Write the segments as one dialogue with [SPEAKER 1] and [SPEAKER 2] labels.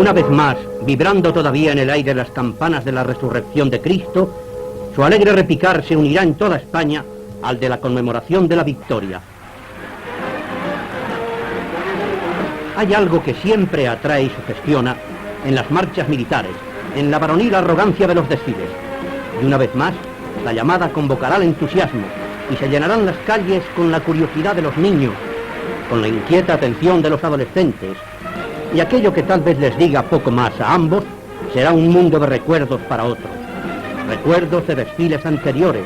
[SPEAKER 1] una vez más, vibrando todavía en el aire las campanas de la resurrección de Cristo, su alegre repicar se unirá en toda España al de la conmemoración de la victoria. Hay algo que siempre atrae y sugestiona en las marchas militares, en la varonil arrogancia de los desfiles. Y una vez más, la llamada convocará el entusiasmo y se llenarán las calles con la curiosidad de los niños, con la inquieta atención de los adolescentes, y aquello que tal vez les diga poco más a ambos será un mundo de recuerdos para otros, recuerdos de desfiles anteriores,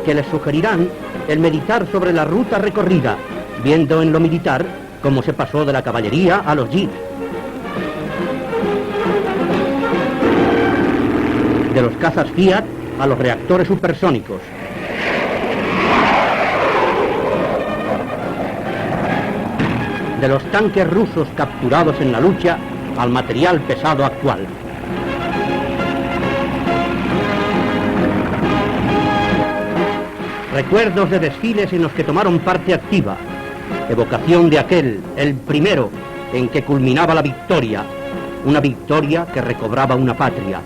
[SPEAKER 1] que les sugerirán el meditar sobre la ruta recorrida, viendo en lo militar cómo se pasó de la caballería a los jeeps, de los cazas Fiat a los reactores supersónicos, de los tanques rusos capturados en la lucha al material pesado actual. Recuerdos de desfiles en los que tomaron parte activa, evocación de aquel, el primero, en que culminaba la victoria, una victoria que recobraba una patria,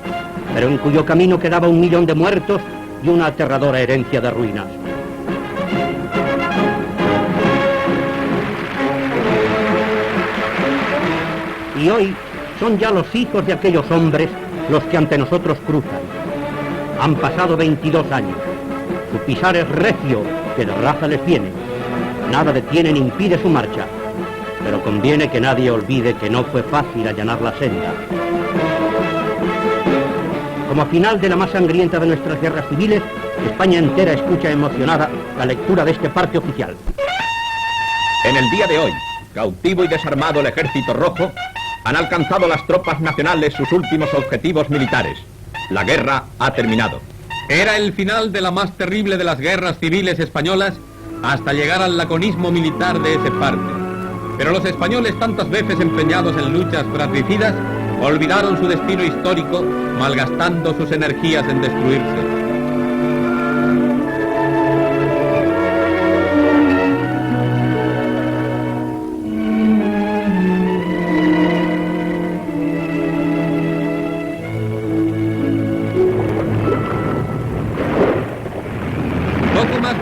[SPEAKER 1] pero en cuyo camino quedaba 1 millón de muertos y una aterradora herencia de ruinas. Y hoy son ya los hijos de aquellos hombres los que ante nosotros cruzan. Han pasado 22 años. Su pisar es recio, que de raza les viene. Nada detiene ni impide su marcha. Pero conviene que nadie olvide que no fue fácil allanar la senda. Como final de la más sangrienta de nuestras guerras civiles, España entera escucha emocionada la lectura de este parte oficial.
[SPEAKER 2] En el día de hoy, cautivo y desarmado el Ejército Rojo, han alcanzado las tropas nacionales sus últimos objetivos militares. La guerra ha terminado.
[SPEAKER 3] Era el final de la más terrible de las guerras civiles españolas hasta llegar al laconismo militar de ese parte. Pero los españoles, tantas veces empeñados en luchas fratricidas, olvidaron su destino histórico, malgastando sus energías en destruirse.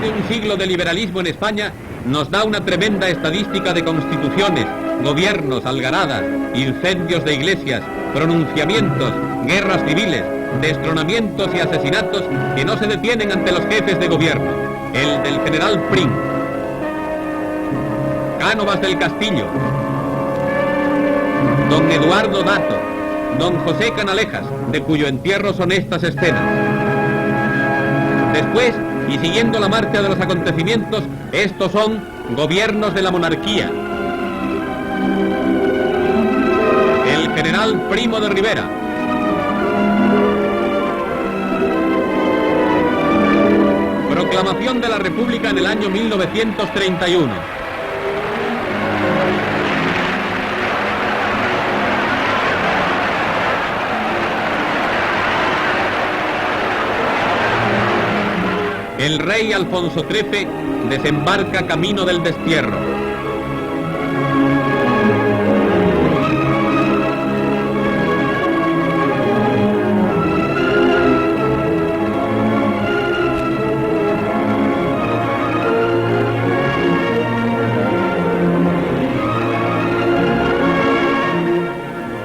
[SPEAKER 3] Un siglo de liberalismo en España nos da una tremenda estadística de constituciones, gobiernos, algaradas, incendios de iglesias, pronunciamientos, guerras civiles, destronamientos y asesinatos que no se detienen ante los jefes de gobierno. El del general Prim, Cánovas del Castillo, don Eduardo Dato, don José Canalejas, de cuyo entierro son estas escenas. Después, y siguiendo la marcha de los acontecimientos, estos son gobiernos de la monarquía. El general Primo de Rivera. Proclamación de la República en el año 1931. El rey Alfonso XIII desembarca camino del destierro.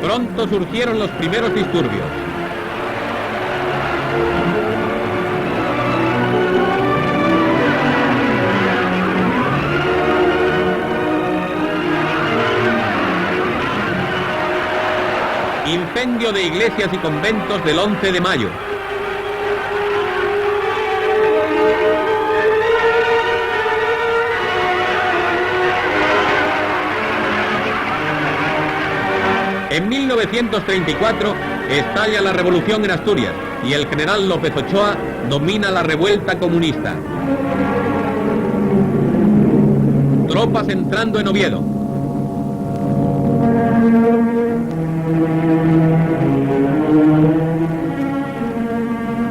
[SPEAKER 3] Pronto surgieron los primeros disturbios. Incendio de iglesias y conventos del 11 de mayo. En 1934 estalla la revolución en Asturias y el general López Ochoa domina la revuelta comunista. Tropas entrando en Oviedo.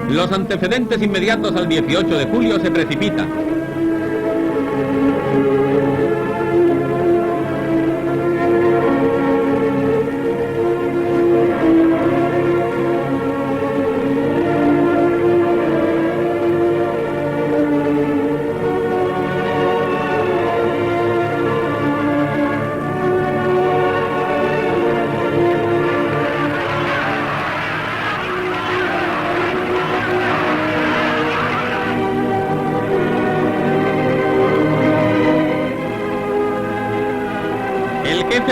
[SPEAKER 3] Los antecedentes inmediatos al 18 de julio se precipitan.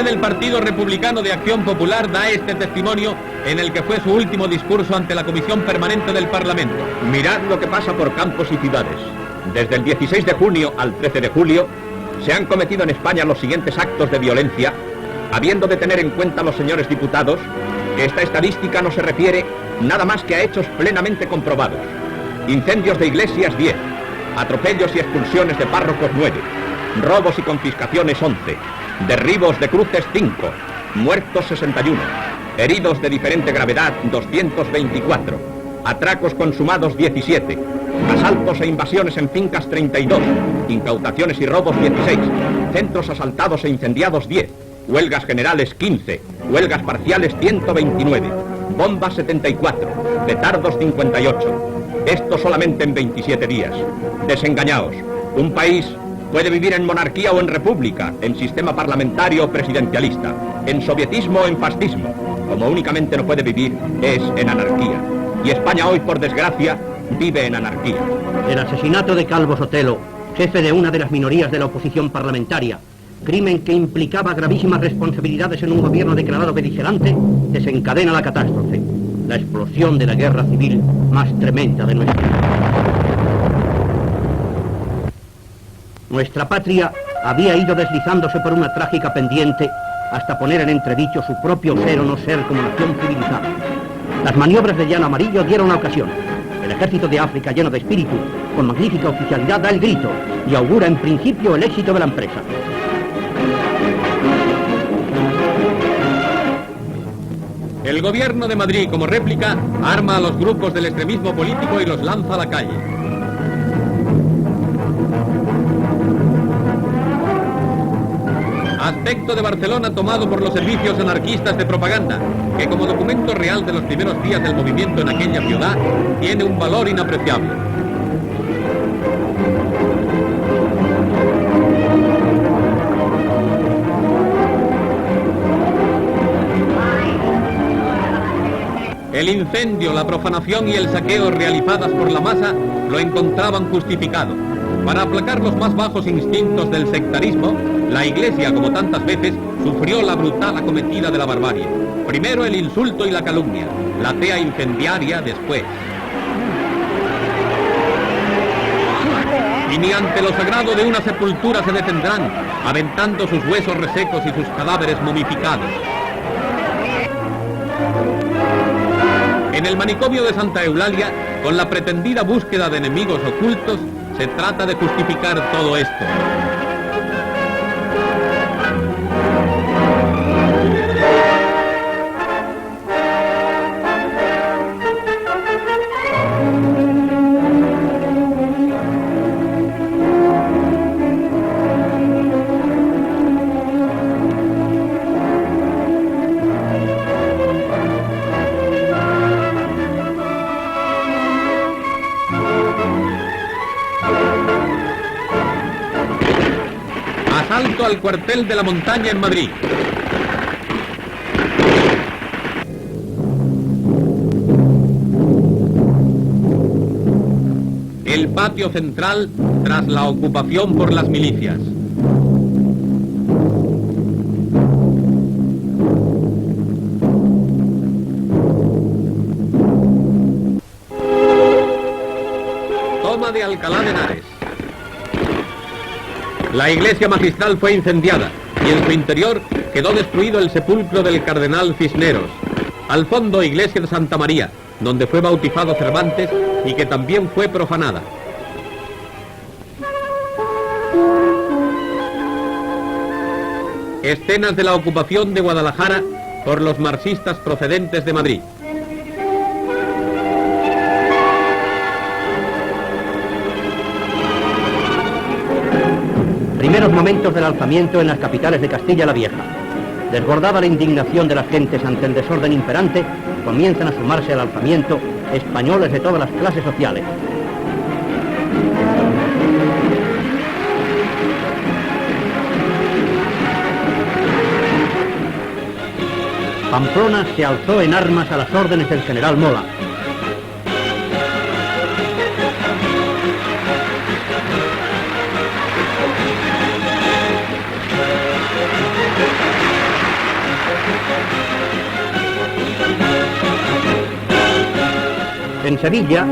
[SPEAKER 3] presidente del Partido Republicano de Acción Popular da este testimonio en el que fue su último discurso ante la Comisión Permanente del Parlamento.
[SPEAKER 2] Mirad lo que pasa por campos y ciudades. Desde el 16 de junio al 13 de julio se han cometido en España los siguientes actos de violencia, habiendo de tener en cuenta los señores diputados que esta estadística no se refiere nada más que a hechos plenamente comprobados. Incendios de iglesias 10, atropellos y expulsiones de párrocos 9, robos y confiscaciones 11, derribos de cruces 5, muertos 61, heridos de diferente gravedad 224, atracos consumados 17, asaltos e invasiones en fincas 32, incautaciones y robos 16, centros asaltados e incendiados 10, huelgas generales 15, huelgas parciales 129, bombas 74, petardos 58. Esto solamente en 27 días. Desengañaos. Un país puede vivir en monarquía o en república, en sistema parlamentario o presidencialista, en sovietismo o en fascismo. Como únicamente no puede vivir es en anarquía. Y España hoy, por desgracia, vive en anarquía.
[SPEAKER 1] El asesinato de Calvo Sotelo, jefe de una de las minorías de la oposición parlamentaria, crimen que implicaba gravísimas responsabilidades en un gobierno declarado beligerante, desencadena la catástrofe, la explosión de la guerra civil más tremenda de nuestra vida. Nuestra patria había ido deslizándose por una trágica pendiente hasta poner en entredicho su propio ser o no ser como nación civilizada. Las maniobras de Llano Amarillo dieron la ocasión. El ejército de África, lleno de espíritu, con magnífica oficialidad, da el grito y augura en principio el éxito de la empresa.
[SPEAKER 3] El gobierno de Madrid, como réplica, arma a los grupos del extremismo político y los lanza a la calle. Aspecto de Barcelona tomado por los servicios anarquistas de propaganda, que como documento real de los primeros días del movimiento en aquella ciudad, tiene un valor inapreciable. El incendio, la profanación y el saqueo realizadas por la masa lo encontraban justificado. Para aplacar los más bajos instintos del sectarismo, la Iglesia, como tantas veces, sufrió la brutal acometida de la barbarie. Primero el insulto y la calumnia, la tea incendiaria después. Y ni ante lo sagrado de una sepultura se detendrán, aventando sus huesos resecos y sus cadáveres momificados. En el manicomio de Santa Eulalia, con la pretendida búsqueda de enemigos ocultos, se trata de justificar todo esto. Asalto al cuartel de la Montaña en Madrid. El patio central tras la ocupación por las milicias. Toma de Alcalá de Henares. La iglesia magistral fue incendiada y en su interior quedó destruido el sepulcro del cardenal Cisneros. Al fondo, iglesia de Santa María, donde fue bautizado Cervantes y que también fue profanada. Escenas de la ocupación de Guadalajara por los marxistas procedentes de Madrid.
[SPEAKER 1] Primeros momentos del alzamiento en las capitales de Castilla la Vieja. Desbordada la indignación de las gentes ante el desorden imperante, comienzan a sumarse al alzamiento españoles de todas las clases sociales. Pamplona se alzó en armas a las órdenes del general Mola. Sevilla,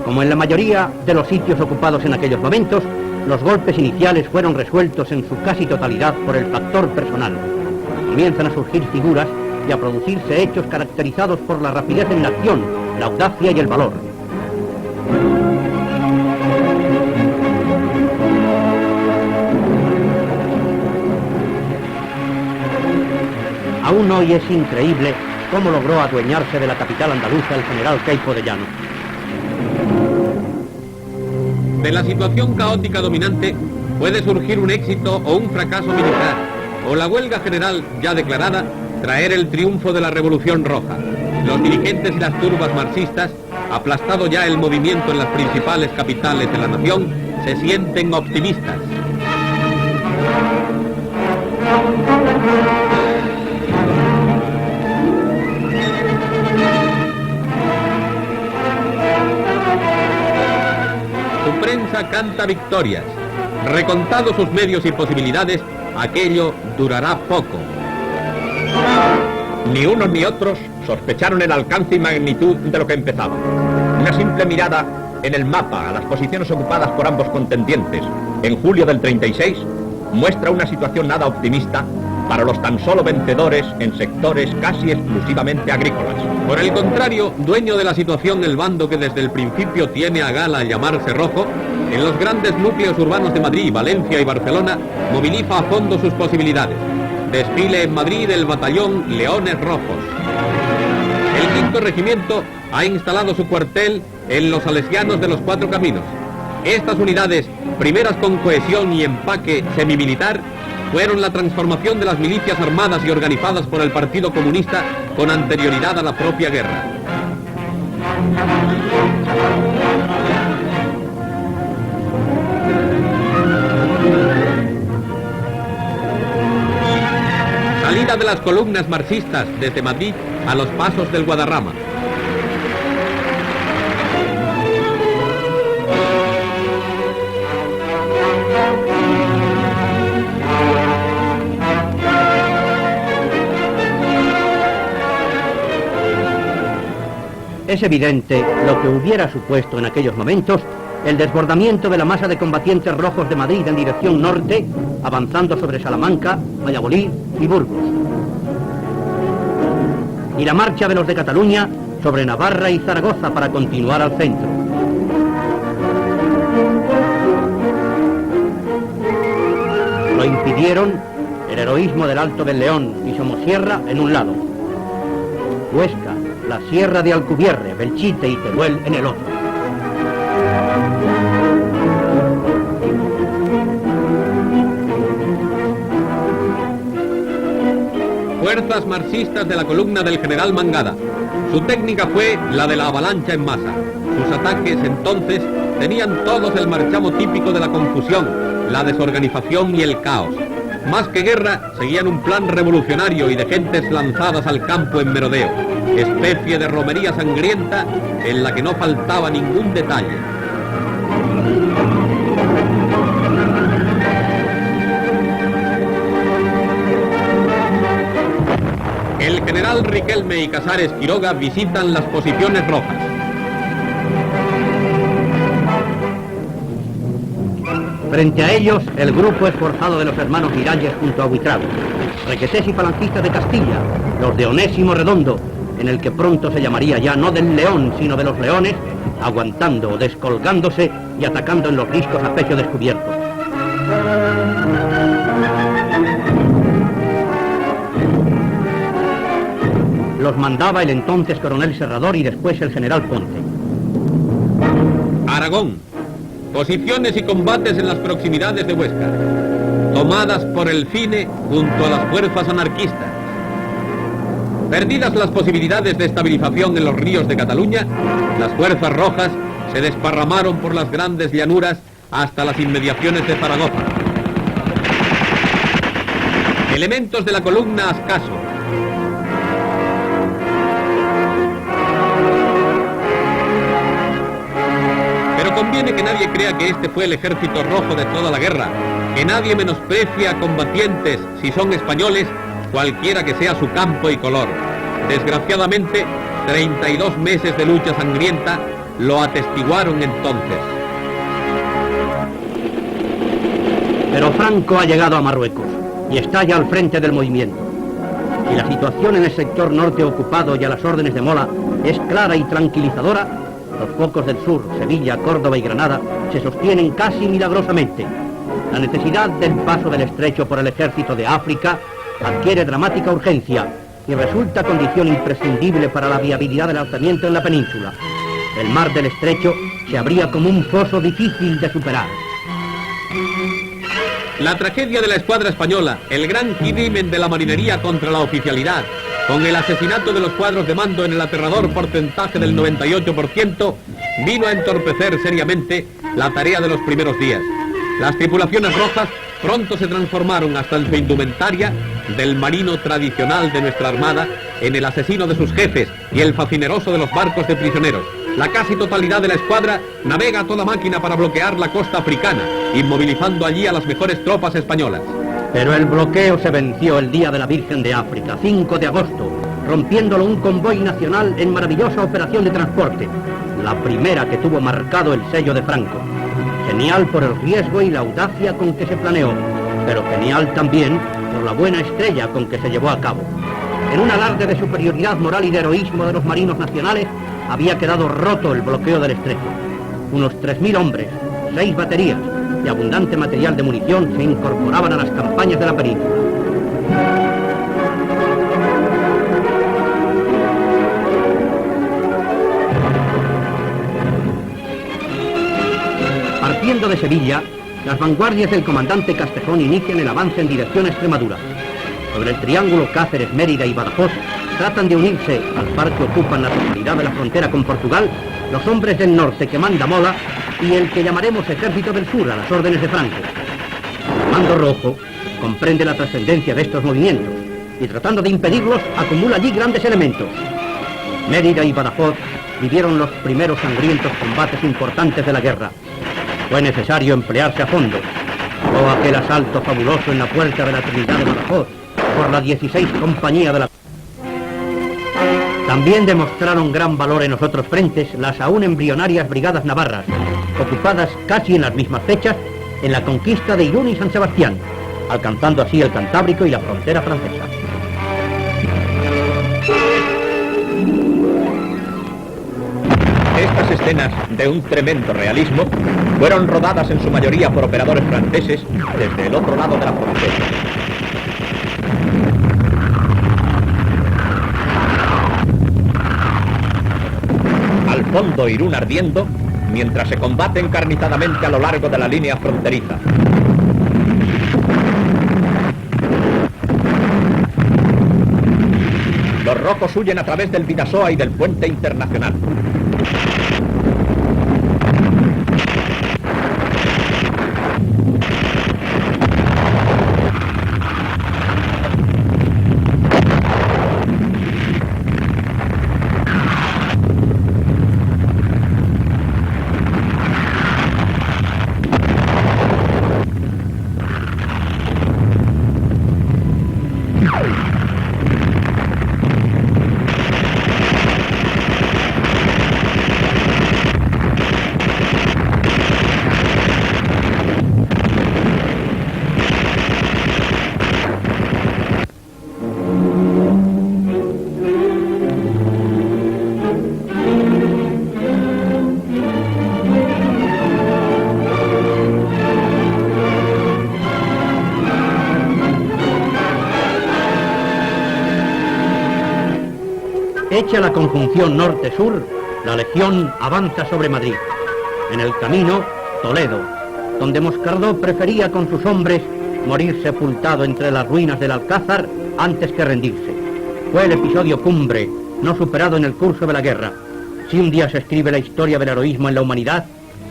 [SPEAKER 1] como en la mayoría de los sitios ocupados en aquellos momentos, los golpes iniciales fueron resueltos en su casi totalidad por el factor personal. Comienzan a surgir figuras y a producirse hechos caracterizados por la rapidez en la acción, la audacia y el valor. Aún hoy es increíble cómo logró adueñarse de la capital andaluza el general Queipo de Llano.
[SPEAKER 3] De la situación caótica dominante puede surgir un éxito o un fracaso militar, o la huelga general ya declarada traer el triunfo de la Revolución Roja. Los dirigentes y las turbas marxistas, aplastado ya el movimiento en las principales capitales de la nación, se sienten optimistas. Su prensa canta victorias. Recontados sus medios y posibilidades, aquello durará poco.
[SPEAKER 2] Ni unos ni otros sospecharon el alcance y magnitud de lo que empezaba. Una simple mirada en el mapa a las posiciones ocupadas por ambos contendientes en julio del 36 muestra una situación nada optimista para los tan solo vencedores en sectores casi exclusivamente agrícolas.
[SPEAKER 3] Por el contrario, dueño de la situación el bando que desde el principio tiene a gala llamarse rojo, en los grandes núcleos urbanos de Madrid, Valencia y Barcelona, moviliza a fondo sus posibilidades. Desfile en Madrid el batallón Leones Rojos. El 5º Regimiento ha instalado su cuartel en los Salesianos de los Cuatro Caminos. Estas unidades, primeras con cohesión y empaque semimilitar, fueron la transformación de las milicias armadas y organizadas por el Partido Comunista con anterioridad a la propia guerra. Salida de las columnas marxistas desde Madrid a los pasos del Guadarrama.
[SPEAKER 1] Es evidente lo que hubiera supuesto en aquellos momentos el desbordamiento de la masa de combatientes rojos de Madrid en dirección norte, avanzando sobre Salamanca, Valladolid y Burgos. Y la marcha de los de Cataluña sobre Navarra y Zaragoza para continuar al centro. Lo impidieron el heroísmo del Alto del León y Somosierra en un lado, Huesca, la Sierra de Alcubierre, Belchite y Teruel en el otro.
[SPEAKER 3] Fuerzas marxistas de la columna del general Mangada. Su técnica fue la de la avalancha en masa. Sus ataques entonces tenían todos el marchamo típico de la confusión, la desorganización y el caos. Más que guerra, seguían un plan revolucionario y de gentes lanzadas al campo en merodeo, especie de romería sangrienta en la que no faltaba ningún detalle. El general Riquelme y Casares Quiroga visitan las posiciones rojas.
[SPEAKER 1] Frente a ellos, el grupo esforzado de los hermanos Miralles junto a Buitrago, requetés y falangistas de Castilla, los de Onésimo Redondo, en el que pronto se llamaría ya no del León, sino de los Leones, aguantando, descolgándose y atacando en los riscos a pecho descubierto. Los mandaba el entonces coronel Serrador y después el general Ponte.
[SPEAKER 3] Aragón. Posiciones y combates en las proximidades de Huesca, tomadas por el Fine junto a las fuerzas anarquistas. Perdidas las posibilidades de estabilización en los ríos de Cataluña, las fuerzas rojas se desparramaron por las grandes llanuras hasta las inmediaciones de Zaragoza. Elementos de la columna Ascaso. Conviene que nadie crea que este fue el ejército rojo de toda la guerra, que nadie menosprecia a combatientes si son españoles, cualquiera que sea su campo y color. Desgraciadamente, 32 meses de lucha sangrienta lo atestiguaron entonces.
[SPEAKER 1] Pero Franco ha llegado a Marruecos y está ya al frente del movimiento. Si la situación en el sector norte ocupado y a las órdenes de Mola es clara y tranquilizadora, los focos del sur, Sevilla, Córdoba y Granada, se sostienen casi milagrosamente. La necesidad del paso del estrecho por el ejército de África adquiere dramática urgencia y resulta condición imprescindible para la viabilidad del alzamiento en la península. El mar del estrecho se abría como un foso difícil de superar.
[SPEAKER 3] La tragedia de la escuadra española, el gran crimen de la marinería contra la oficialidad, con el asesinato de los cuadros de mando en el aterrador porcentaje del 98%, vino a entorpecer seriamente la tarea de los primeros días. Las tripulaciones rojas pronto se transformaron hasta en su indumentaria del marino tradicional de nuestra armada en el asesino de sus jefes y el facineroso de los barcos de prisioneros. La casi totalidad de la escuadra navega a toda máquina para bloquear la costa africana, inmovilizando allí a las mejores tropas españolas.
[SPEAKER 1] Pero el bloqueo se venció el día de la Virgen de África, 5 de agosto, rompiéndolo un convoy nacional en maravillosa operación de transporte, la primera que tuvo marcado el sello de Franco. Genial por el riesgo y la audacia con que se planeó, pero genial también por la buena estrella con que se llevó a cabo. En un alarde de superioridad moral y de heroísmo de los marinos nacionales, había quedado roto el bloqueo del estrecho. Unos 3.000 hombres, 6 baterías y abundante material de munición se incorporaban a las campañas de la península. Partiendo de Sevilla, las vanguardias del comandante Castejón inician el avance en dirección a Extremadura. Sobre el triángulo Cáceres, Mérida y Badajoz tratan de unirse al par que ocupan la totalidad de la frontera con Portugal los hombres del norte que manda Mola y el que llamaremos Ejército del Sur a las órdenes de Franco. El Mando Rojo comprende la trascendencia de estos movimientos y tratando de impedirlos acumula allí grandes elementos. Mérida y Badajoz vivieron los primeros sangrientos combates importantes de la guerra. Fue necesario emplearse a fondo. Todo aquel asalto fabuloso en la puerta de la Trinidad de Badajoz por la 16 Compañía de la... También demostraron gran valor en los otros frentes las aún embrionarias brigadas navarras, ocupadas casi en las mismas fechas en la conquista de Irún y San Sebastián, alcanzando así el Cantábrico y la frontera francesa.
[SPEAKER 2] Estas escenas de un tremendo realismo fueron rodadas en su mayoría por operadores franceses desde el otro lado de la frontera. Al fondo Irún ardiendo, mientras se combate encarnizadamente a lo largo de la línea fronteriza. Los rojos huyen a través del Bidasoa y del puente internacional.
[SPEAKER 1] Hecha la conjunción norte-sur, la legión avanza sobre Madrid. En el camino, Toledo, donde Moscardó prefería con sus hombres morir sepultado entre las ruinas del Alcázar antes que rendirse. Fue el episodio cumbre, no superado en el curso de la guerra. Si un día se escribe la historia del heroísmo en la humanidad,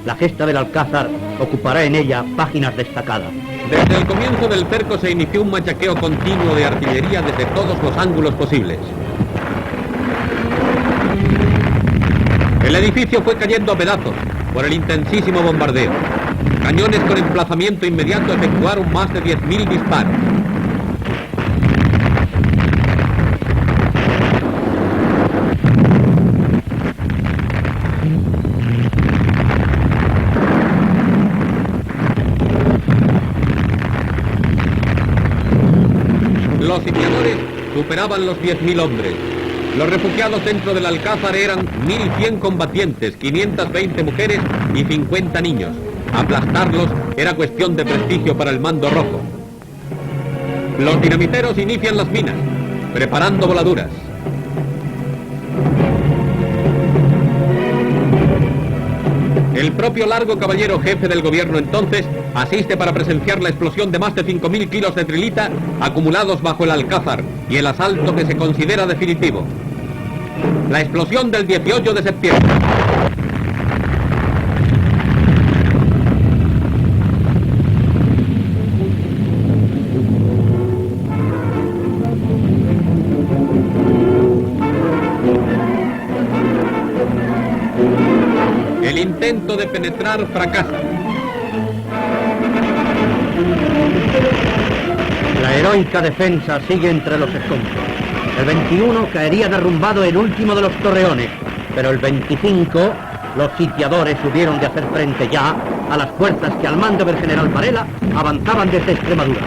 [SPEAKER 1] la gesta del Alcázar ocupará en ella páginas destacadas.
[SPEAKER 3] Desde el comienzo del cerco se inició un machaqueo continuo de artillería desde todos los ángulos posibles. El edificio fue cayendo a pedazos por el intensísimo bombardeo. Cañones con emplazamiento inmediato efectuaron más de 10.000 disparos. superaban los 10.000 hombres. Los refugiados dentro del Alcázar eran 1.100 combatientes, 520 mujeres y 50 niños. Aplastarlos era cuestión de prestigio para el mando rojo. Los dinamiteros inician las minas, preparando voladuras. El propio Largo Caballero, jefe del gobierno entonces, asiste para presenciar la explosión de más de 5.000 kilos de trilita acumulados bajo el Alcázar y el asalto que se considera definitivo. La explosión del 18 de septiembre. El intento de penetrar fracasa.
[SPEAKER 1] La heroica defensa sigue entre los escombros. El 21 caería derrumbado el último de los torreones, pero el 25 los sitiadores hubieron de hacer frente ya a las fuerzas que al mando del general Varela avanzaban desde Extremadura.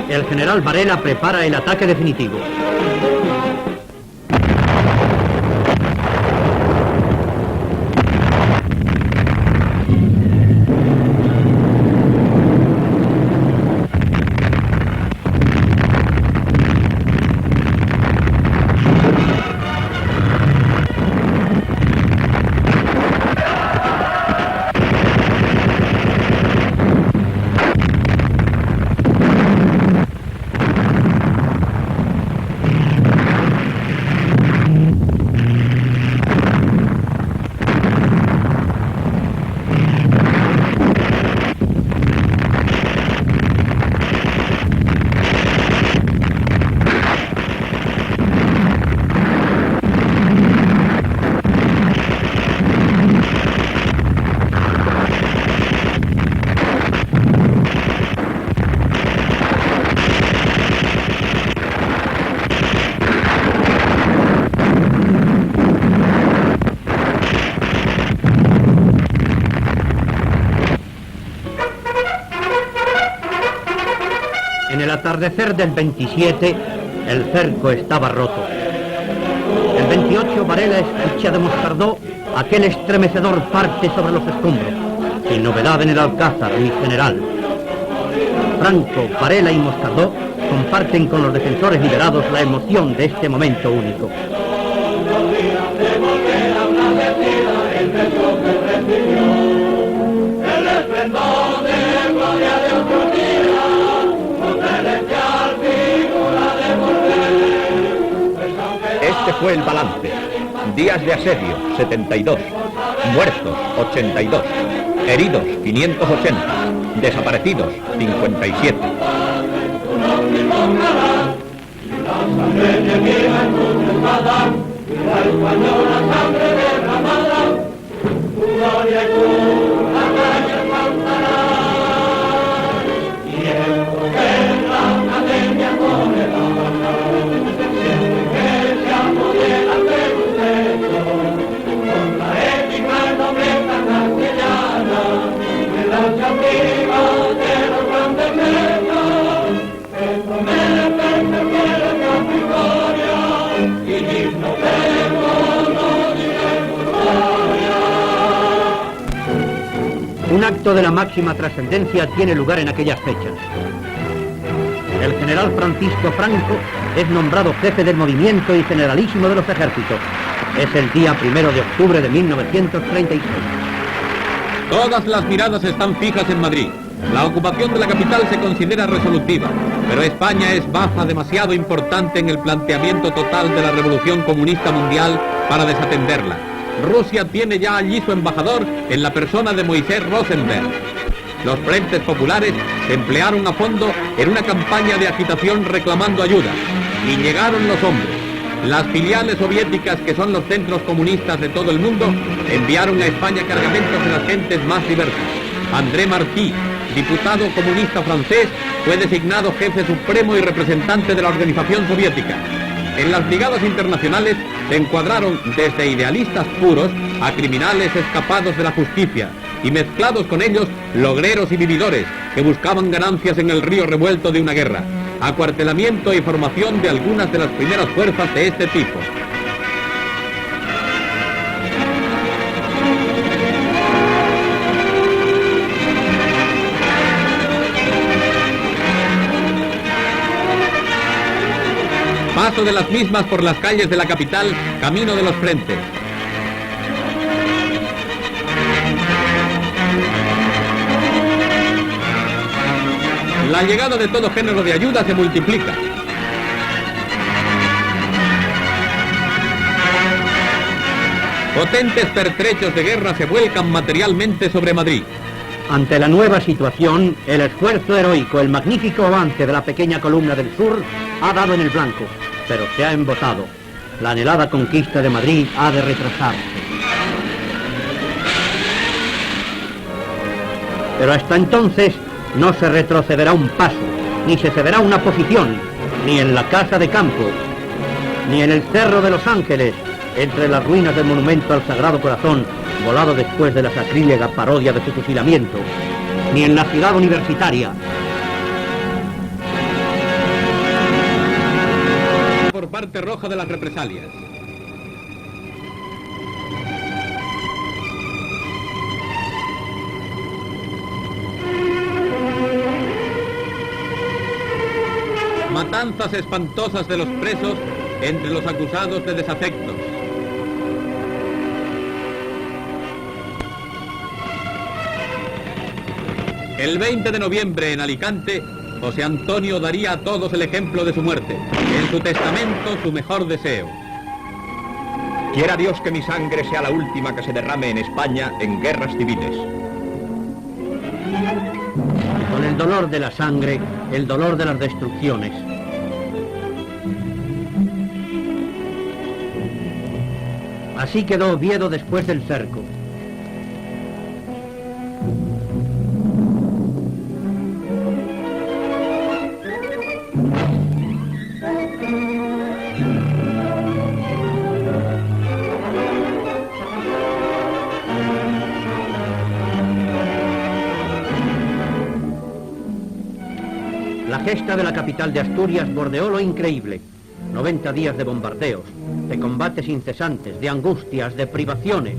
[SPEAKER 1] El general Varela prepara el ataque definitivo. En el atardecer del 27, el cerco estaba roto. El 28, Varela escucha de Moscardó aquel estremecedor parte sobre los escombros. Sin novedad en el Alcázar, mi general. Franco, Varela y Moscardó comparten con los defensores liberados la emoción de este momento único.
[SPEAKER 2] Este fue el balance. Días de asedio, 72. Muertos, 82. Heridos, 580. Desaparecidos, 57.
[SPEAKER 1] Un acto de la máxima trascendencia tiene lugar en aquellas fechas. El general Francisco Franco es nombrado jefe del movimiento y generalísimo de los ejércitos. Es el día 1 de octubre de 1936.
[SPEAKER 3] Todas las miradas están fijas en Madrid. La ocupación de la capital se considera resolutiva, pero España es baza demasiado importante en el planteamiento total de la revolución comunista mundial para desatenderla. Rusia tiene ya allí su embajador en la persona de Moisés Rosenberg. Los frentes populares se emplearon a fondo en una campaña de agitación reclamando ayuda, y llegaron los hombres. Las filiales soviéticas, que son los centros comunistas de todo el mundo, enviaron a España cargamentos de las gentes más diversas. André Marty, diputado comunista francés, fue designado jefe supremo y representante de la organización soviética. En las brigadas internacionales se encuadraron desde idealistas puros a criminales escapados de la justicia, y mezclados con ellos logreros y vividores que buscaban ganancias en el río revuelto de una guerra. Acuartelamiento y formación de algunas de las primeras fuerzas de este tipo. Paso de las mismas por las calles de la capital, camino de los frentes. La llegada de todo género de ayuda se multiplica. Potentes pertrechos de guerra se vuelcan materialmente sobre Madrid.
[SPEAKER 1] Ante la nueva situación, el esfuerzo heroico, el magnífico avance de la pequeña columna del sur ha dado en el blanco, pero se ha embotado. La anhelada conquista de Madrid ha de retrasarse. Pero hasta entonces no se retrocederá un paso, ni se cederá una posición, ni en la Casa de Campo, ni en el Cerro de los Ángeles, entre las ruinas del monumento al Sagrado Corazón, volado después de la sacrílega parodia de su fusilamiento, ni en la ciudad universitaria.
[SPEAKER 3] Por parte roja de las represalias. Matanzas espantosas de los presos entre los acusados de desafectos. El 20 de noviembre en Alicante, José Antonio daría a todos el ejemplo de su muerte. En su testamento, su mejor deseo.
[SPEAKER 2] Quiera Dios que mi sangre sea la última que se derrame en España en guerras civiles.
[SPEAKER 1] Con el dolor de la sangre, el dolor de las destrucciones. Así quedó Oviedo después del cerco. La gesta de la capital de Asturias bordeó lo increíble. 90 días de bombardeos, de combates incesantes, de angustias, de privaciones.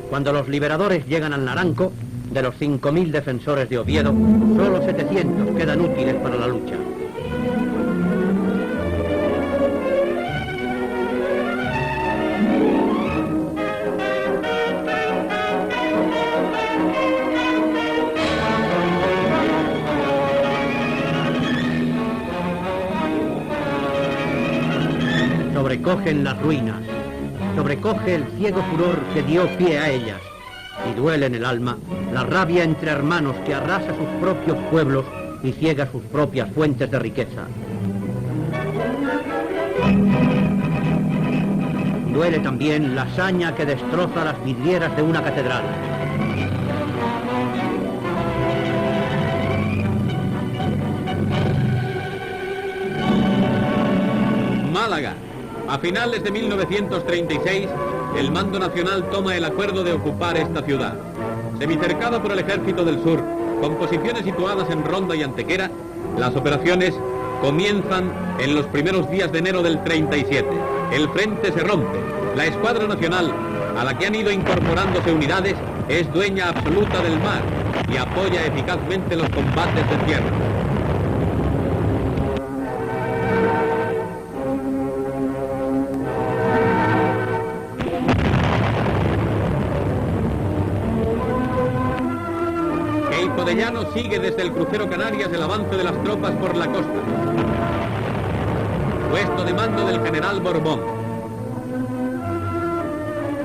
[SPEAKER 1] Cuando los liberadores llegan al Naranco, de los 5.000 defensores de Oviedo, solo 700 quedan útiles para la lucha. Sobrecogen las ruinas, sobrecoge el ciego furor que dio pie a ellas, y duele en el alma la rabia entre hermanos que arrasa sus propios pueblos y ciega sus propias fuentes de riqueza. Duele también la saña que destroza las vidrieras de una catedral.
[SPEAKER 3] Málaga. A finales de 1936, el mando nacional toma el acuerdo de ocupar esta ciudad. Semicercada por el Ejército del Sur, con posiciones situadas en Ronda y Antequera, las operaciones comienzan en los primeros días de enero del 37. El frente se rompe. La Escuadra Nacional, a la que han ido incorporándose unidades, es dueña absoluta del mar y apoya eficazmente los combates de tierra. Marco de Llano sigue desde el crucero Canarias el avance de las tropas por la costa. Puesto de mando del general Borbón.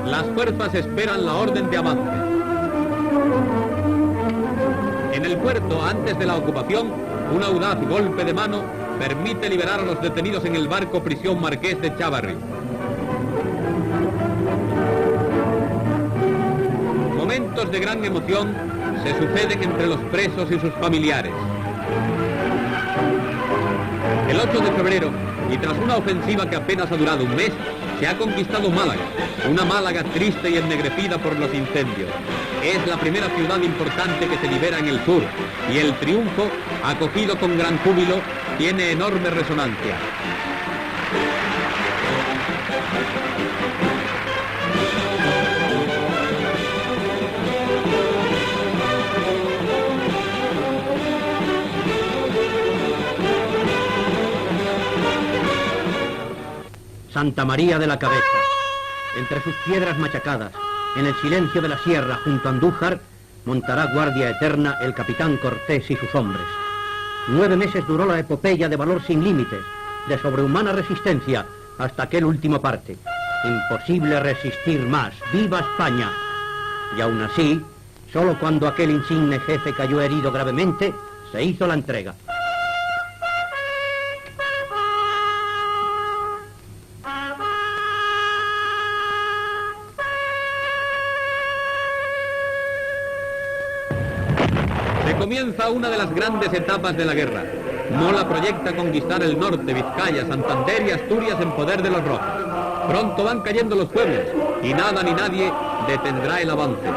[SPEAKER 3] Las fuerzas esperan la orden de avance. En el puerto, antes de la ocupación, un audaz golpe de mano permite liberar a los detenidos en el barco prisión Marqués de Chávarri. Momentos de gran emoción se suceden entre los presos y sus familiares. El 8 de febrero, y tras una ofensiva que apenas ha durado un mes, se ha conquistado Málaga, una Málaga triste y ennegrecida por los incendios. Es la primera ciudad importante que se libera en el sur, y el triunfo, acogido con gran júbilo, tiene enorme resonancia.
[SPEAKER 1] Santa María de la Cabeza. Entre sus piedras machacadas, en el silencio de la sierra junto a Andújar, montará guardia eterna el capitán Cortés y sus hombres. 9 meses duró la epopeya de valor sin límites, de sobrehumana resistencia, hasta aquel último parte. Imposible resistir más. ¡Viva España! Y aún así, solo cuando aquel insigne jefe cayó herido gravemente, se hizo la entrega.
[SPEAKER 3] Comienza una de las grandes etapas de la guerra. Mola proyecta conquistar el norte, Vizcaya, Santander y Asturias en poder de los rojos. Pronto van cayendo los pueblos y nada ni nadie detendrá el avance.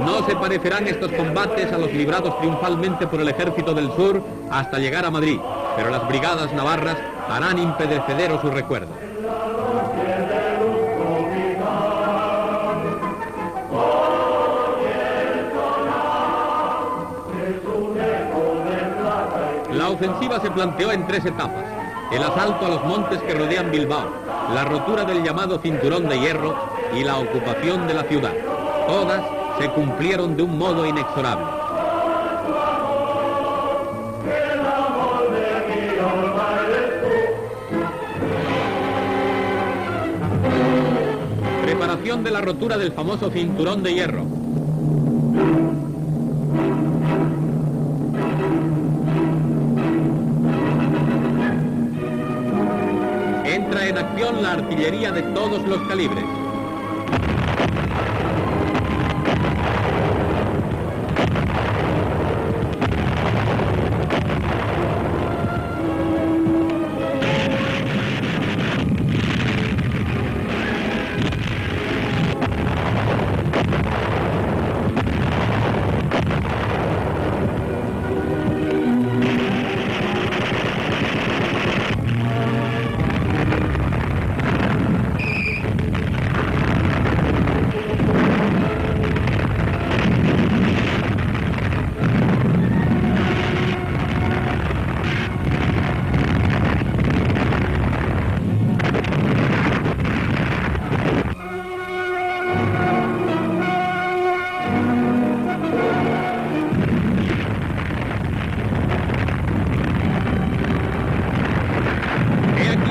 [SPEAKER 3] No se parecerán estos combates a los librados triunfalmente por el ejército del sur hasta llegar a Madrid, pero las brigadas navarras harán imperecedero su recuerdo. La ofensiva se planteó en 3 etapas: el asalto a los montes que rodean Bilbao, la rotura del llamado Cinturón de Hierro y la ocupación de la ciudad. Todas se cumplieron de un modo inexorable. Preparación de la rotura del famoso Cinturón de Hierro. Entra en acción la artillería de todos los calibres.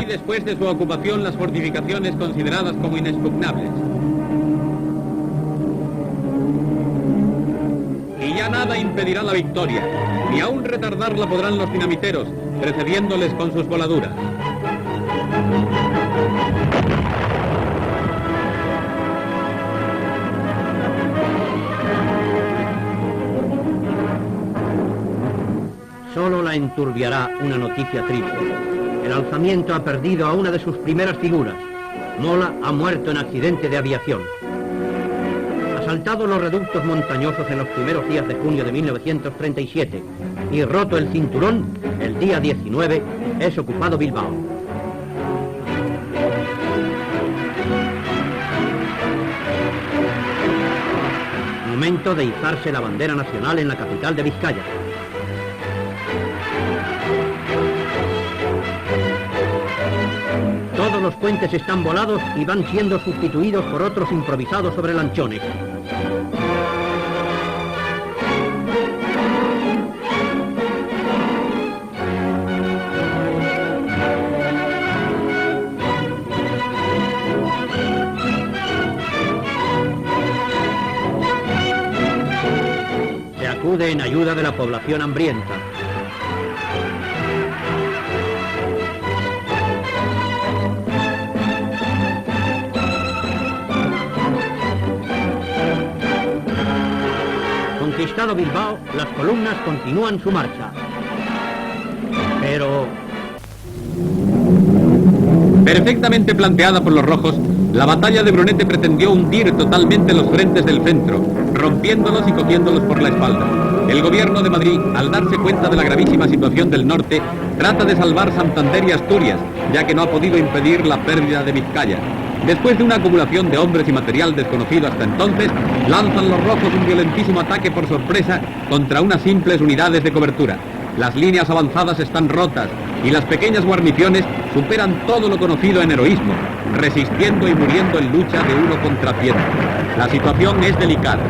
[SPEAKER 3] Después de su ocupación, las fortificaciones consideradas como inexpugnables. Y ya nada impedirá la victoria, ni aún retardarla podrán los dinamiteros, precediéndoles con sus voladuras.
[SPEAKER 1] Solo la enturbiará una noticia triste. El alzamiento ha perdido a una de sus primeras figuras. Mola ha muerto en accidente de aviación. Asaltado los reductos montañosos en los primeros días de junio de 1937 y roto el cinturón, el día 19 es ocupado Bilbao. Momento de izarse la bandera nacional en la capital de Vizcaya. Todos los puentes están volados y van siendo sustituidos por otros improvisados sobre lanchones. acude en ayuda de la población hambrienta. Conquistado Bilbao, las columnas continúan su marcha. Pero...
[SPEAKER 3] Perfectamente planteada por los rojos, la batalla de Brunete pretendió hundir totalmente los frentes del centro, rompiéndolos y cogiéndolos por la espalda. El gobierno de Madrid, al darse cuenta de la gravísima situación del norte, trata de salvar Santander y Asturias, ya que no ha podido impedir la pérdida de Vizcaya. Después de una acumulación de hombres y material desconocido hasta entonces, lanzan los rojos un violentísimo ataque por sorpresa contra unas simples unidades de cobertura. Las líneas avanzadas están rotas y las pequeñas guarniciones superan todo lo conocido en heroísmo, resistiendo y muriendo en lucha de uno contra 100. La situación es delicada.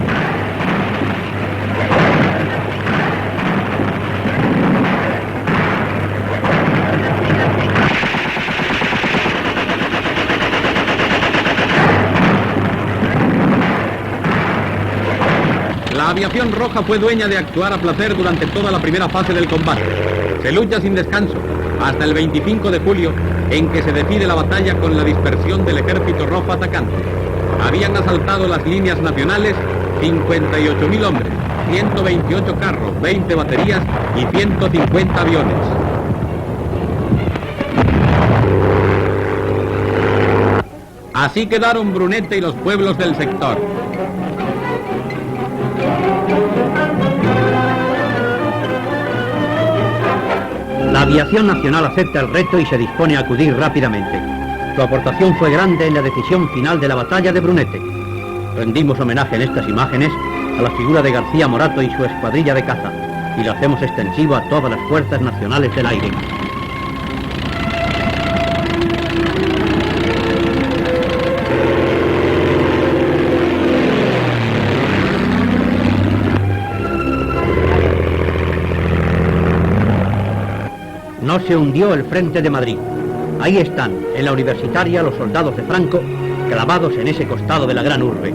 [SPEAKER 3] La aviación roja fue dueña de actuar a placer durante toda la primera fase del combate. Se lucha sin descanso, hasta el 25 de julio, en que se decide la batalla con la dispersión del ejército rojo atacante. Habían asaltado las líneas nacionales 58.000 hombres, 128 carros, 20 baterías y 150 aviones. Así quedaron Brunete y los pueblos del sector.
[SPEAKER 1] La aviación nacional acepta el reto y se dispone a acudir rápidamente. Su aportación fue grande en la decisión final de la batalla de Brunete. Rendimos homenaje en estas imágenes a la figura de García Morato y su escuadrilla de caza, y lo hacemos extensivo a todas las fuerzas nacionales del aire. No se hundió el frente de Madrid. Ahí están, en la Universitaria, los soldados de Franco, clavados en ese costado de la gran urbe.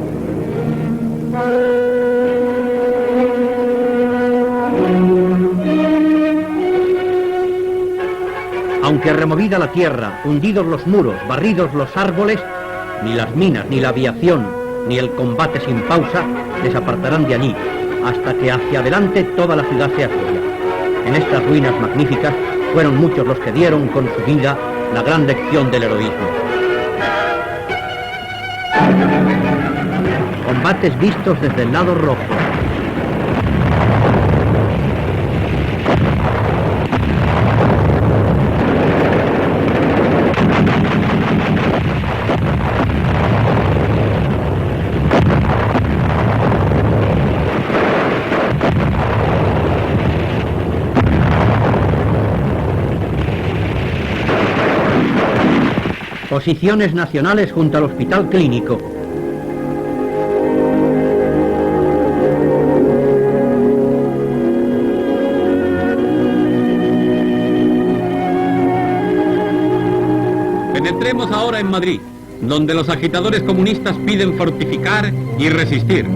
[SPEAKER 1] Aunque removida la tierra, hundidos los muros, barridos los árboles, ni las minas, ni la aviación, ni el combate sin pausa desapartarán de allí, hasta que hacia adelante toda la ciudad sea suya. En estas ruinas magníficas fueron muchos los que dieron con su vida la gran lección del heroísmo. Combates vistos desde el lado rojo. Posiciones nacionales junto al Hospital Clínico.
[SPEAKER 3] Penetremos ahora en Madrid, donde los agitadores comunistas piden fortificar y resistir.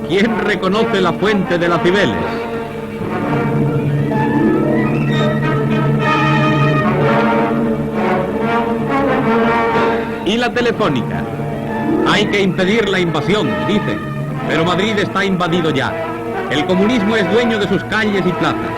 [SPEAKER 3] ¿Quién reconoce la fuente de las Cibeles? ¿Y la Telefónica? Hay que impedir la invasión, dicen, pero Madrid está invadido ya. El comunismo es dueño de sus calles y plazas.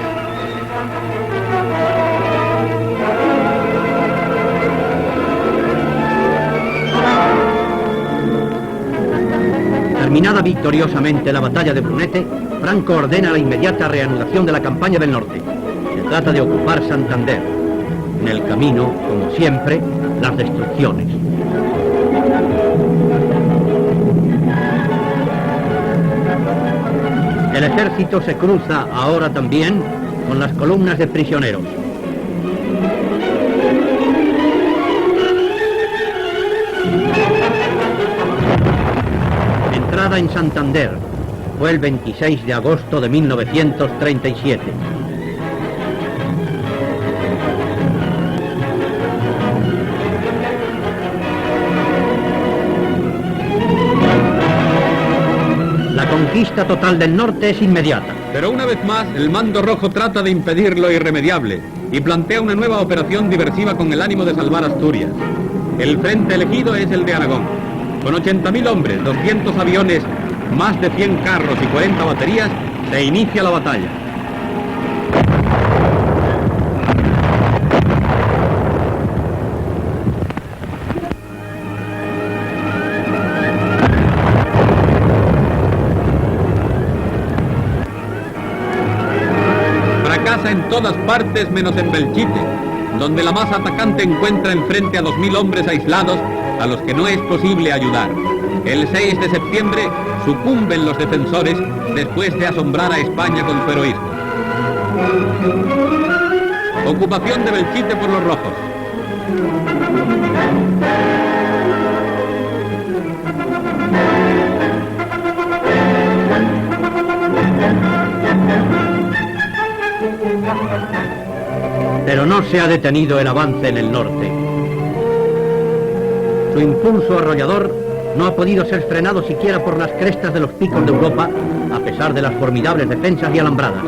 [SPEAKER 1] Terminada victoriosamente la batalla de Brunete, Franco ordena la inmediata reanudación de la campaña del norte. Se trata de ocupar Santander. En el camino, como siempre, las destrucciones. El ejército se cruza ahora también con las columnas de prisioneros. Entrada en Santander. Fue el 26 de agosto de 1937. conquista total del norte es inmediata.
[SPEAKER 3] Pero una vez más, el mando rojo trata de impedir lo irremediable y plantea una nueva operación diversiva con el ánimo de salvar Asturias. El frente elegido es el de Aragón. Con 80.000 hombres, 200 aviones, más de 100 carros y 40 baterías, se inicia la batalla. Fracasa en todas partes menos en Belchite, donde la masa atacante encuentra enfrente a 2.000 hombres aislados a los que no es posible ayudar. El 6 de septiembre sucumben los defensores después de asombrar a España con su heroísmo. Ocupación de Belchite por los rojos.
[SPEAKER 1] Pero no se ha detenido el avance en el norte. Su impulso arrollador no ha podido ser frenado siquiera por las crestas de los picos de Europa, a pesar de las formidables defensas y alambradas.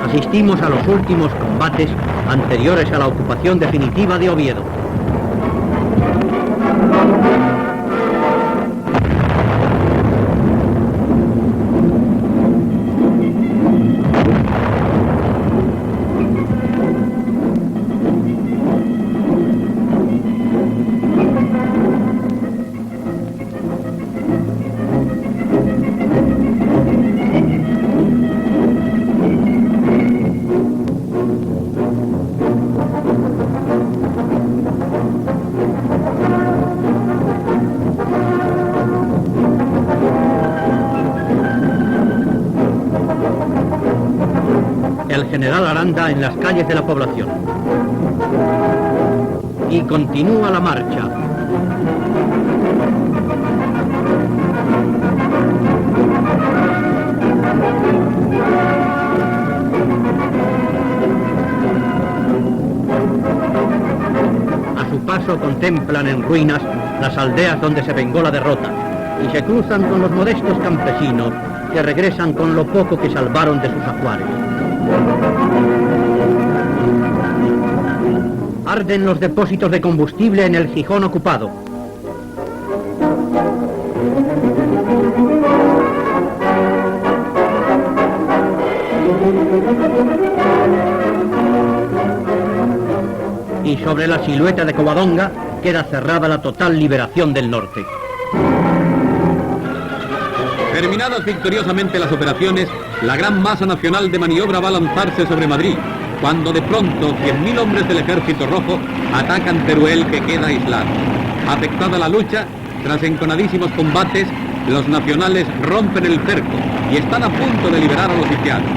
[SPEAKER 1] Asistimos a los últimos combates anteriores a la ocupación definitiva de Oviedo. El general Aranda en las calles de la población. Y continúa la marcha. A su paso contemplan en ruinas las aldeas donde se vengó la derrota y se cruzan con los modestos campesinos que regresan con lo poco que salvaron de sus ajuares. Arden los depósitos de combustible en el Gijón ocupado. Y sobre la silueta de Covadonga queda cerrada la total liberación del norte.
[SPEAKER 3] Terminadas victoriosamente las operaciones, la gran masa nacional de maniobra va a lanzarse sobre Madrid, cuando de pronto 100.000 hombres del Ejército Rojo atacan Teruel, que queda aislado. Afectada la lucha, tras enconadísimos combates, los nacionales rompen el cerco y están a punto de liberar a los sitiados.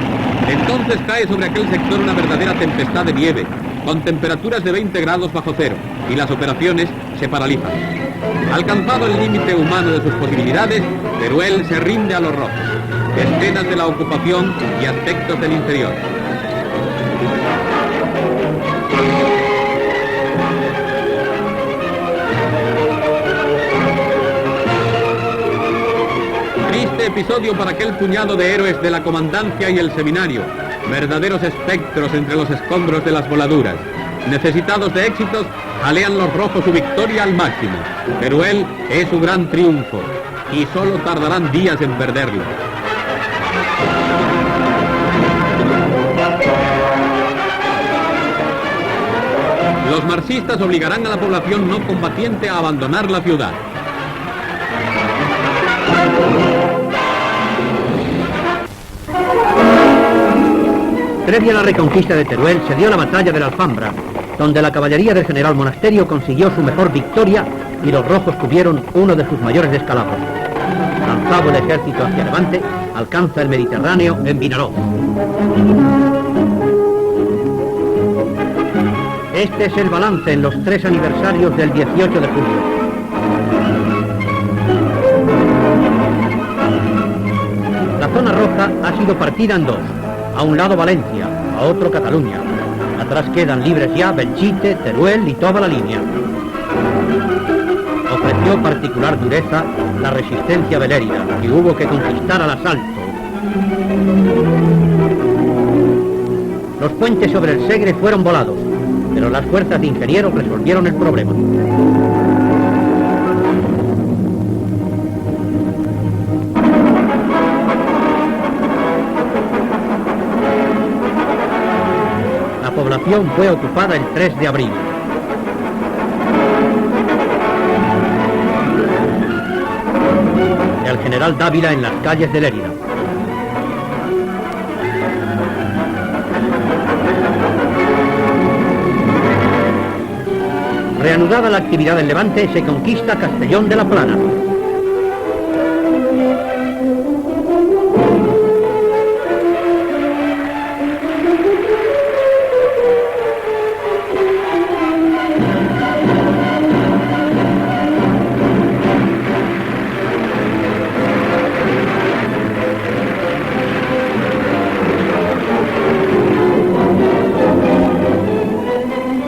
[SPEAKER 3] Entonces cae sobre aquel sector una verdadera tempestad de nieve, con temperaturas de 20 grados bajo cero, y las operaciones se paralizan. Alcanzado el límite humano de sus posibilidades, Teruel se rinde a los rojos. Escenas de la ocupación y aspectos del interior. Triste episodio para aquel puñado de héroes de la comandancia y el seminario, verdaderos espectros entre los escombros de las voladuras. Necesitados de éxitos, jalean los rojos su victoria al máximo. Teruel es su gran triunfo y solo tardarán días en perderlo. Los marxistas obligarán a la población no combatiente a abandonar la ciudad.
[SPEAKER 1] Previa a la reconquista de Teruel se dio la batalla de la Alfambra, donde la caballería del general Monasterio consiguió su mejor victoria y los rojos tuvieron uno de sus mayores descalabros. Lanzado el ejército hacia Levante, alcanza el Mediterráneo en Vinaroz. Este es el balance en los 3 aniversarios del 18 de julio. La zona roja ha sido partida en dos. A un lado Valencia, a otro Cataluña. Atrás quedan libres ya Belchite, Teruel y toda la línea. Ofreció pareció particular dureza la resistencia de Lérida, que hubo que conquistar al asalto. Los puentes sobre el Segre fueron volados, pero las fuerzas de ingenieros resolvieron el problema. La población fue ocupada el 3 de abril. El general Dávila en las calles de Lérida. Reanudada la actividad del Levante, se conquista Castellón de la Plana.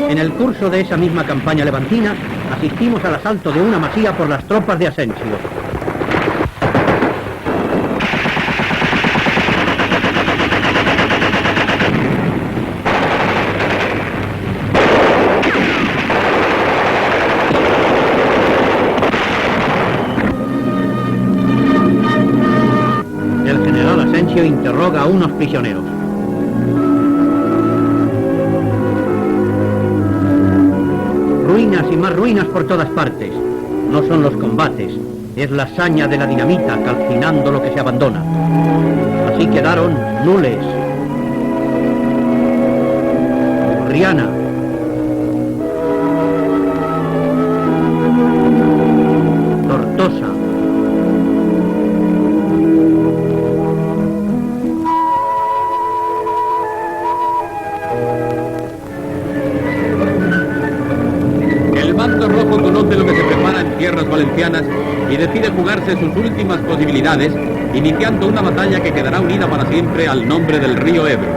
[SPEAKER 1] En el curso de esa misma campaña levantina, asistimos al asalto de una masía por las tropas de Asensio. El general Asensio interroga a unos prisioneros. Ruinas y más ruinas por todas partes. No son los combates, es la saña de la dinamita calcinando lo que se abandona. Así quedaron Nules, Riana, Tortosa,
[SPEAKER 3] conoce lo que se prepara en tierras valencianas y decide jugarse sus últimas posibilidades, iniciando una batalla que quedará unida para siempre al nombre del río Ebro.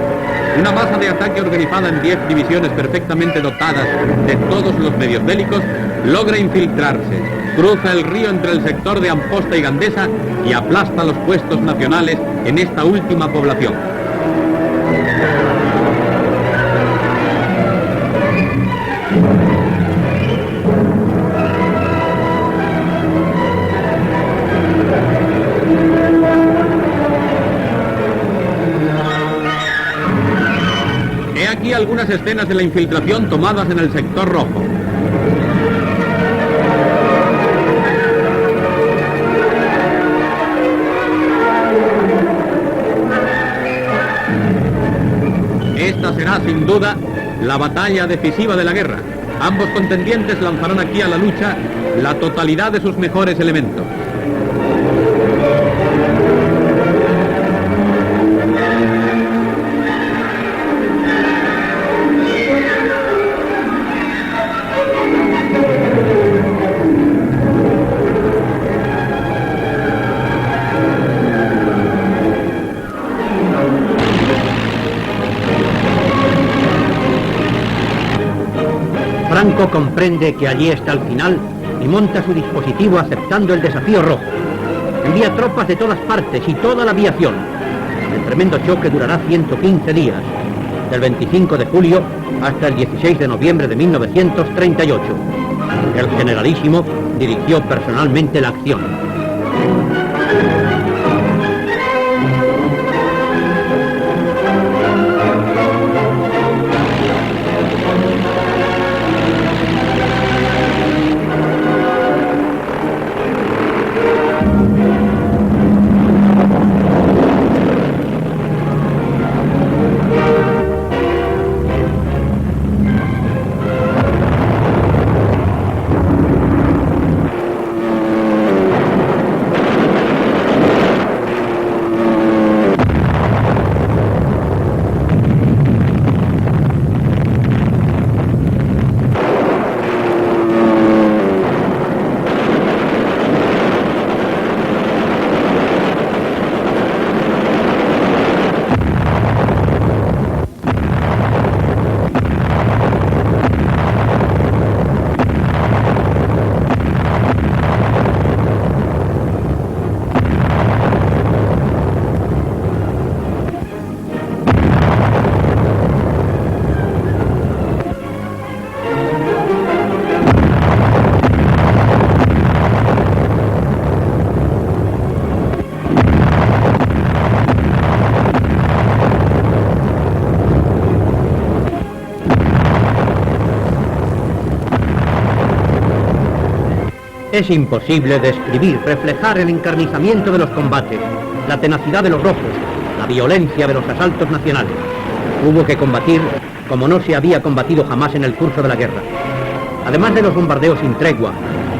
[SPEAKER 3] Una masa de ataque organizada en 10 divisiones perfectamente dotadas de todos los medios bélicos logra infiltrarse, cruza el río entre el sector de Amposta y Gandesa y aplasta los puestos nacionales en esta última población. He aquí algunas escenas de la infiltración tomadas en el sector rojo. Esta será sin duda la batalla decisiva de la guerra. Ambos contendientes lanzarán aquí a la lucha la totalidad de sus mejores elementos.
[SPEAKER 1] Franco comprende que allí está el final y monta su dispositivo aceptando el desafío rojo. Envía tropas de todas partes y toda la aviación. El tremendo choque durará 115 días, del 25 de julio hasta el 16 de noviembre de 1938. El generalísimo dirigió personalmente la acción. Es imposible describir, reflejar el encarnizamiento de los combates, la tenacidad de los rojos, la violencia de los asaltos nacionales. Hubo que combatir como no se había combatido jamás en el curso de la guerra. Además de los bombardeos sin tregua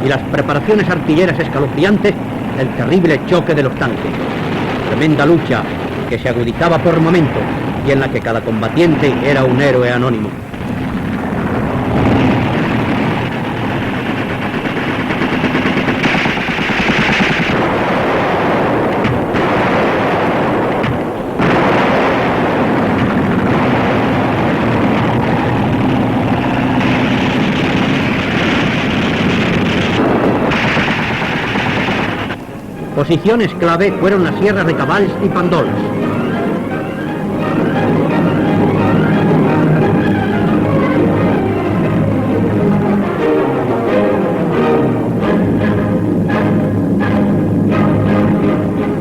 [SPEAKER 1] y las preparaciones artilleras escalofriantes, el terrible choque de los tanques. Tremenda lucha que se agudizaba por momentos y en la que cada combatiente era un héroe anónimo. Posiciones clave fueron las sierras de Cavalls y Pandols.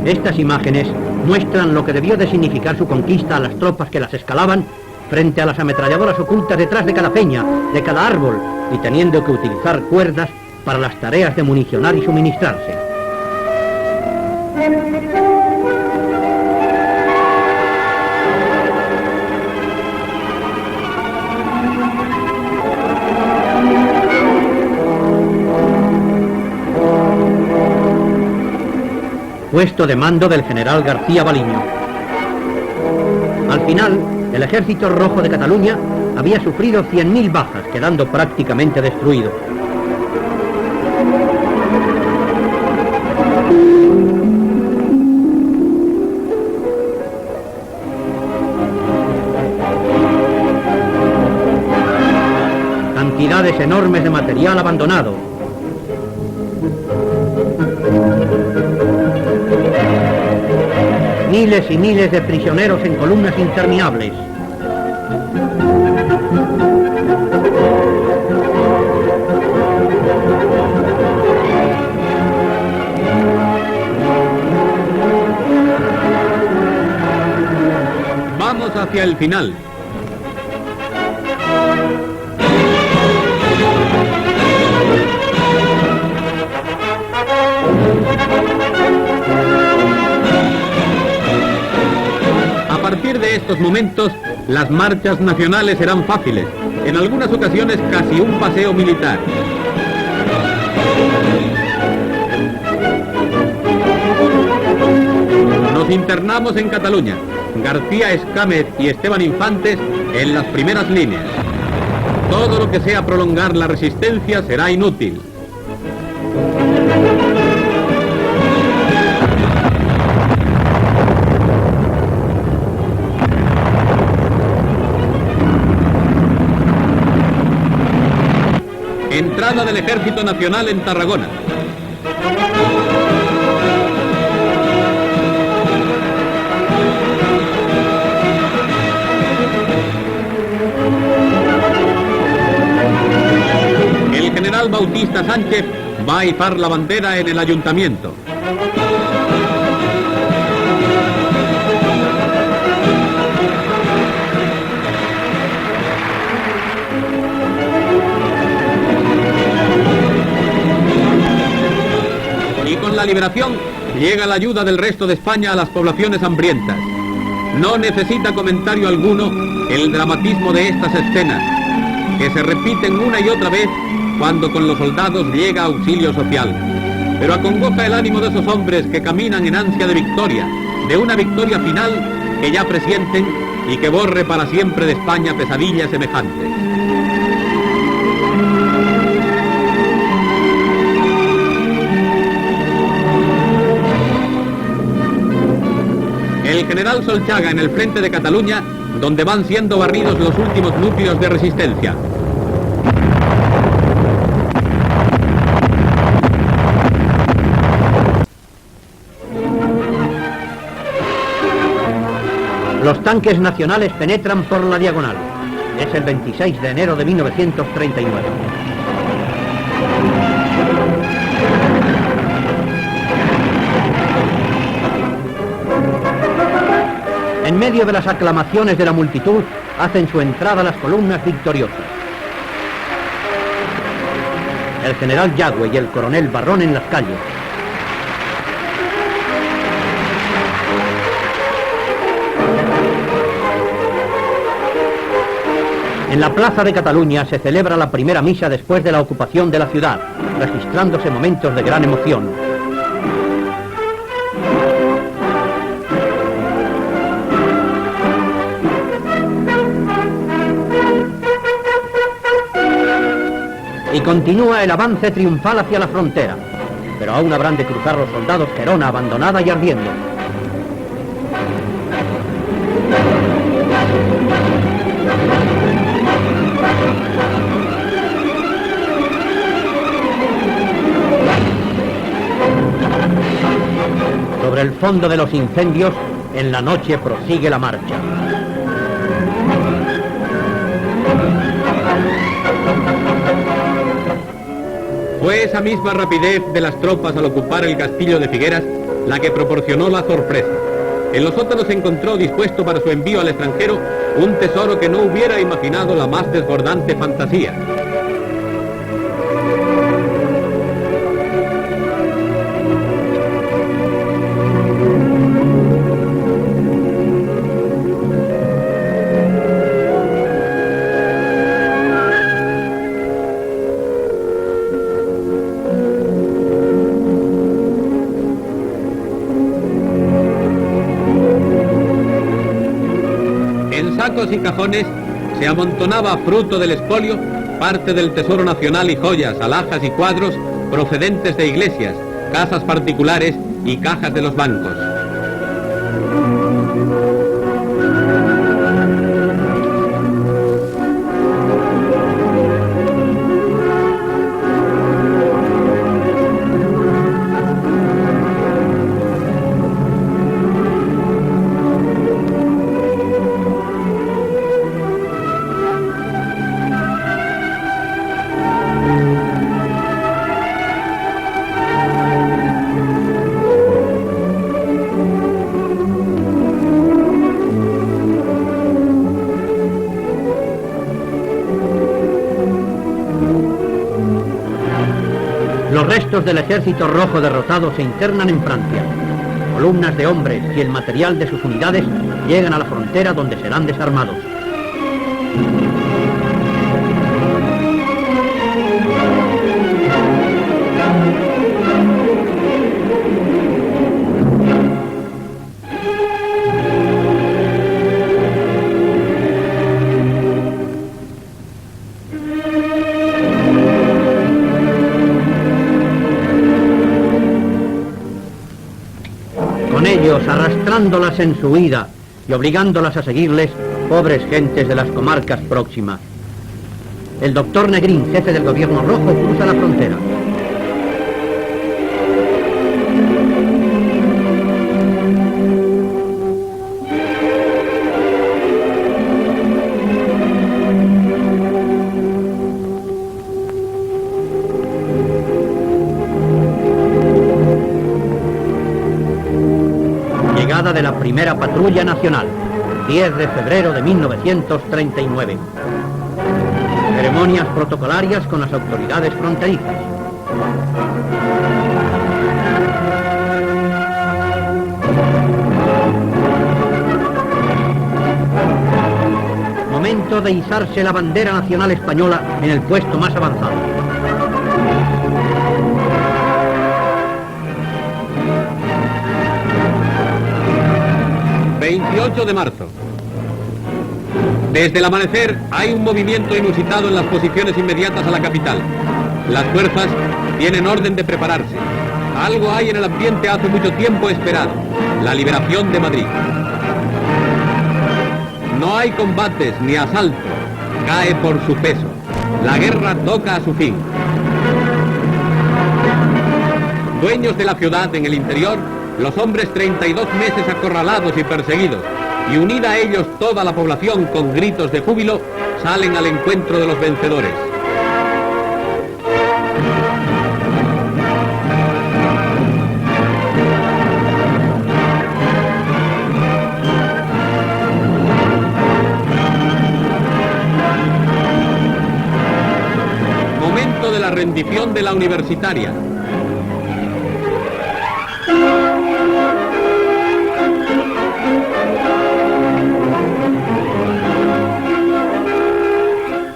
[SPEAKER 1] Estas imágenes muestran lo que debió de significar su conquista a las tropas que las escalaban frente a las ametralladoras ocultas detrás de cada peña, de cada árbol, y teniendo que utilizar cuerdas para las tareas de municionar y suministrarse. Puesto de mando del general García Baliño. Al final, el ejército rojo de Cataluña había sufrido 100.000 bajas, quedando prácticamente destruido. Cantidades enormes de material abandonado. Miles y miles de prisioneros en columnas interminables.
[SPEAKER 3] Vamos hacia el final. A partir de estos momentos, las marchas nacionales serán fáciles, en algunas ocasiones casi un paseo militar. Nos internamos en Cataluña, García Escámez y Esteban Infantes en las primeras líneas. Todo lo que sea prolongar la resistencia será inútil. Entrada del Ejército Nacional en Tarragona. El general Bautista Sánchez va a izar la bandera en el ayuntamiento. Y con la liberación llega la ayuda del resto de España a las poblaciones hambrientas. No necesita comentario alguno el dramatismo de estas escenas, que se repiten una y otra vez cuando con los soldados llega auxilio social. Pero acongoja el ánimo de esos hombres que caminan en ansia de victoria, de una victoria final que ya presienten y que borre para siempre de España pesadillas semejantes. El general Solchaga en el frente de Cataluña, donde van siendo barridos los últimos núcleos de resistencia.
[SPEAKER 1] Los tanques nacionales penetran por la diagonal. Es el 26 de enero de 1939. En medio de las aclamaciones de la multitud, hacen su entrada las columnas victoriosas. el general Yagüe y el coronel Barrón en las calles. En la plaza de Cataluña se celebra la primera misa después de la ocupación de la ciudad, registrándose momentos de gran emoción. Y continúa el avance triunfal hacia la frontera, pero aún habrán de cruzar los soldados Gerona abandonada y ardiendo. Sobre el fondo de los incendios, en la noche prosigue la marcha.
[SPEAKER 3] Fue esa misma rapidez de las tropas al ocupar el castillo de Figueras la que proporcionó la sorpresa. En los sótanos encontró dispuesto para su envío al extranjero un tesoro que no hubiera imaginado la más desbordante fantasía. En sacos y cajones se amontonaba, fruto del expolio, parte del tesoro nacional y joyas, alhajas y cuadros procedentes de iglesias, casas particulares y cajas de los bancos.
[SPEAKER 1] Los restos del ejército rojo derrotado se internan en Francia. Columnas de hombres y el material de sus unidades llegan a la frontera donde serán desarmados. Con ellos, arrastrándolas en su huida y obligándolas a seguirles, pobres gentes de las comarcas próximas. El doctor Negrín, jefe del gobierno rojo, cruza la frontera. De la primera patrulla nacional, 10 de febrero de 1939. Ceremonias protocolarias con las autoridades fronterizas. Momento de izarse la bandera nacional española en el puesto más avanzado.
[SPEAKER 3] 28 de marzo. Desde el amanecer hay un movimiento inusitado en las posiciones inmediatas a la capital. Las fuerzas tienen orden de prepararse. Algo hay en el ambiente hace mucho tiempo esperado: la liberación de Madrid. No hay combates ni asalto. Cae por su peso. La guerra toca a su fin. Dueños de la ciudad en el interior, los hombres 32 meses acorralados y perseguidos, y unida a ellos toda la población con gritos de júbilo, salen al encuentro de los vencedores. Momento de la rendición de la Universitaria.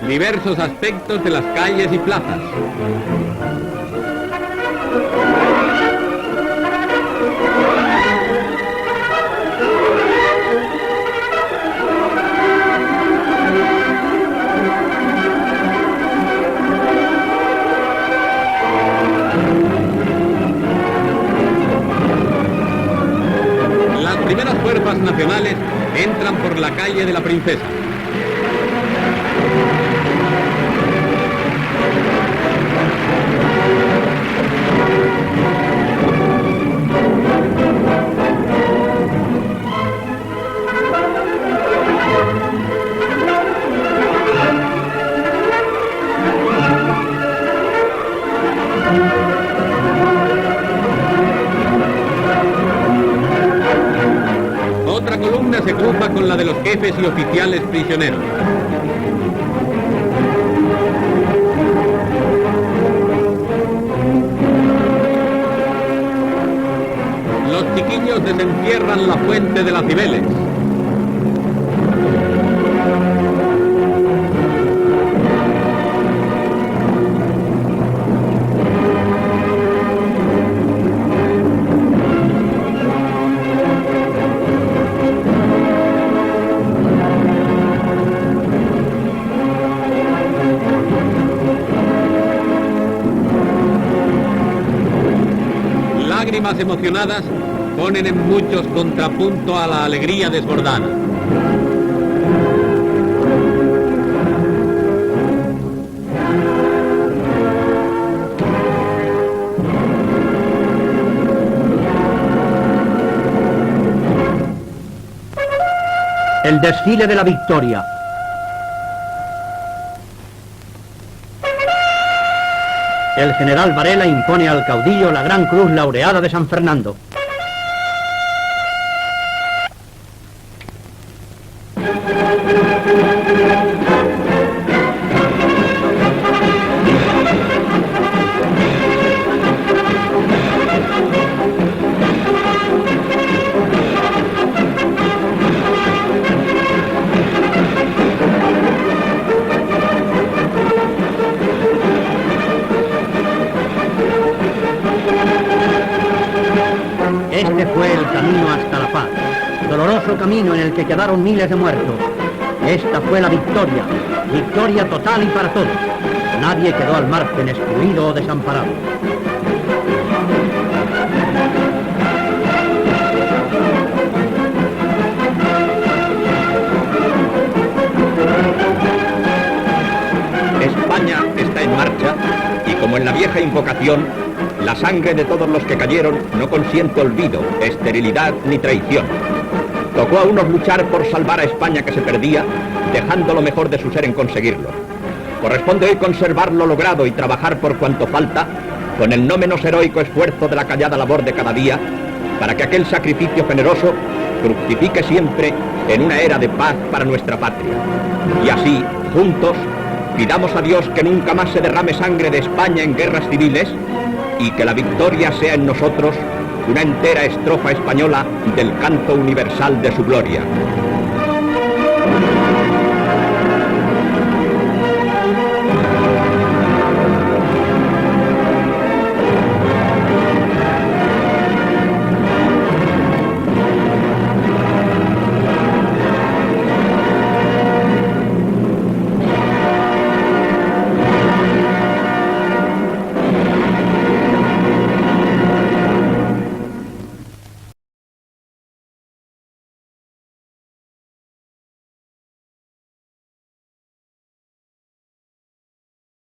[SPEAKER 3] Diversos aspectos de las calles y plazas. Las primeras fuerzas nacionales entran por la calle de la Princesa. Otra columna se cruza con la de los jefes y oficiales prisioneros. Los chiquillos desentierran la fuente de las Cibeles. Lágrimas emocionadas ponen en muchos contrapunto a la alegría desbordada.
[SPEAKER 1] El desfile de la victoria. El general Varela impone al caudillo la Gran Cruz Laureada de San Fernando. Este fue el camino hasta la paz, doloroso camino en el que quedaron miles de muertos. Esta fue la victoria, victoria total y para todos. Nadie quedó al margen, excluido o desamparado.
[SPEAKER 2] España está en marcha y, como en la vieja invocación, la sangre de todos los que cayeron no consiente olvido, esterilidad ni traición. Tocó a unos luchar por salvar a España que se perdía, dejando lo mejor de su ser en conseguirlo. Corresponde hoy conservar lo logrado y trabajar por cuanto falta, con el no menos heroico esfuerzo de la callada labor de cada día, para que aquel sacrificio generoso fructifique siempre en una era de paz para nuestra patria. Y así, juntos, pidamos a Dios que nunca más se derrame sangre de España en guerras civiles y que la victoria sea en nosotros una entera estrofa española del canto universal de su gloria.